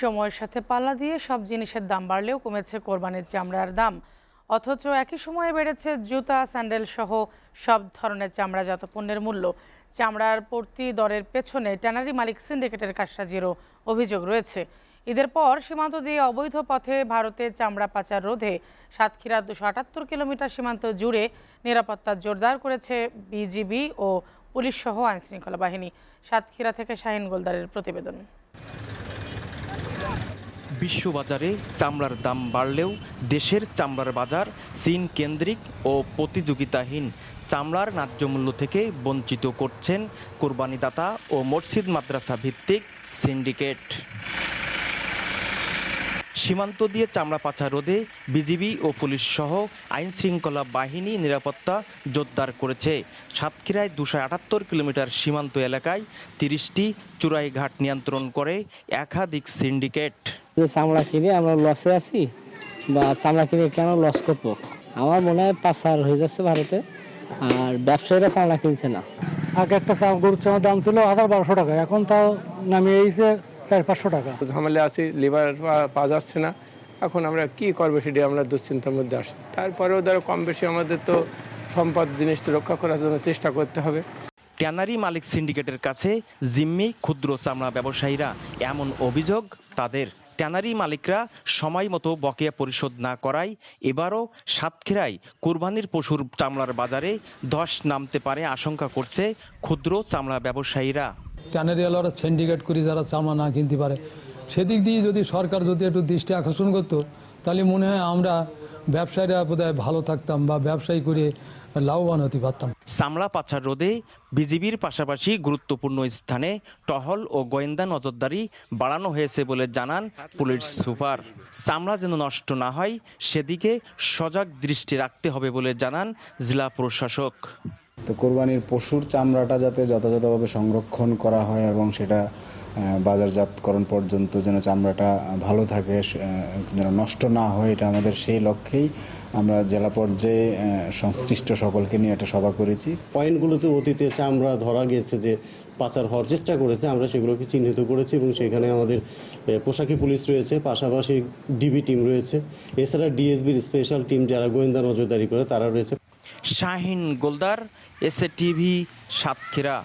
সময়ের সাথে পাল্লা দিয়ে সব জিনিসের দাম বাড়লেও কমেছে কোরবানির চামড়ার দাম। অথচ একই সময়ে বেড়েছে জুতা, স্যান্ডেল সহ সব ধরনের চামড়াজাত পণ্যের মূল্য। চামড়ার প্রতি দরের পেছনে ট্যানারি মালিক সিন্ডিকেটের কারসাজিরও অভিযোগ রয়েছে। ঈদের পর সীমান্ত দিয়ে অবৈধ পথে ভারতে চামড়া পাচার রোধে সাতক্ষীরার 278 কিলোমিটার সীমান্ত জুড়ে নিরাপত্তা জোরদার করেছে বিজিবি ও পুলিশ সহ আইনশৃঙ্খলা বাহিনী। সাতক্ষীরা থেকে শাহিন গোলদারের প্রতিবেদন। বিশ্ববাজারে চামড়ার দাম বাড়লেও দেশের চামড়ার বাজার চীন কেন্দ্রিক ও প্রতিযোগিতাহীন। চামড়ার ন্যায্য মূল্য থেকে বঞ্চিত করছেন কোরবানিদাতা ও মসজিদ মাদ্রাসা ভিত্তিক সিন্ডিকেট। সীমান্ত দিয়ে চামড়া পাচার রোধে বিজিবি ও পুলিশ সহ আইন শৃঙ্খলা বাহিনী নিরাপত্তা জোরদার করেছে। সাতক্ষীরায় 278 কিলোমিটার সীমান্ত এলাকায় 30টি চোরাই ঘাট নিয়ন্ত্রণ করে একাধিক সিন্ডিকেট। চামড়া কিনে আমরা লসে আছি বা চামড়া কিনে কেন লস করবো? আমার মনে হয় পাচার হয়ে যাচ্ছে ভারতে, আর ব্যবসায়ীরা চামড়া কিনছে না। আগে একটা গরুর চামড়ার দাম ছিল 1200 টাকা, এখন তাও নামিয়ে এসেছে 400-500 টাকা। ঝামেলা আছি, লিভার পাওয়া যাচ্ছে না, এখন আমরা কি করবো সেটা আমরা দুশ্চিন্তার মধ্যে আসি। তারপরেও ধরো কম বেশি আমাদের তো সম্পদ জিনিসটা রক্ষা করার জন্য চেষ্টা করতে হবে। ট্যানারি মালিক সিন্ডিকেটের কাছে জিম্মি ক্ষুদ্র চামড়া ব্যবসায়ীরা, এমন অভিযোগ তাদের। ট্যানারি মালিকরা সময় মতো বকেয়া পরিশোধ না করায় এবারও সাতক্ষীরায় কোরবানির পশুর চামড়ার বাজারে ধস নামতে পারে আশঙ্কা করছে ক্ষুদ্র চামড়া ব্যবসায়ীরা। ট্যানারিওয়ালারা সিন্ডিকেট করে যারা চামড়া না কিনতে পারে, সেদিক দিয়ে যদি সরকার যদি একটু দৃষ্টি আকর্ষণ করতো, তাহলে মনে হয় আমরা ব্যবসায়ীরা বোধহয় ভালো থাকতাম বা ব্যবসায়ী করে লাভবান হতে পারতাম। চামড়া পাচার রোধে বিজিবির পাশাপাশি গুরুত্বপূর্ণ স্থানে টহল ও গোয়েন্দা নজরদারি বাড়ানো হয়েছে বলে জানান পুলিশ সুপার। চামড়া যেন নষ্ট না হয় সেদিকে সজাগ দৃষ্টি রাখতে হবে বলে জানান জেলা প্রশাসক। তো কোরবানির পশুর চামড়াটা যাতে যথাযথভাবে সংরক্ষণ করা হয় এবং সেটা বাজারজাতকরণ পর্যন্ত যেন চামড়াটা ভালো থাকে, যেন নষ্ট না হয়, এটা আমাদের সেই লক্ষ্যেই আমরা জেলা পর্যায়ে সংশ্লিষ্ট সকলকে নিয়ে একটা সভা করেছি। পয়েন্টগুলোতে অতীতে চামড়া ধরা গেছে যে পাচার হওয়ার চেষ্টা করেছে, আমরা সেগুলোকে চিহ্নিত করেছি এবং সেখানে আমাদের পোশাকি পুলিশ রয়েছে, পাশাপাশি ডিবি টিম রয়েছে, এছাড়া ডিএসবির স্পেশাল টিম যারা গোয়েন্দা নজরদারি করে তারা রয়েছে। Shahin Goldar, SA TV, Satkhira.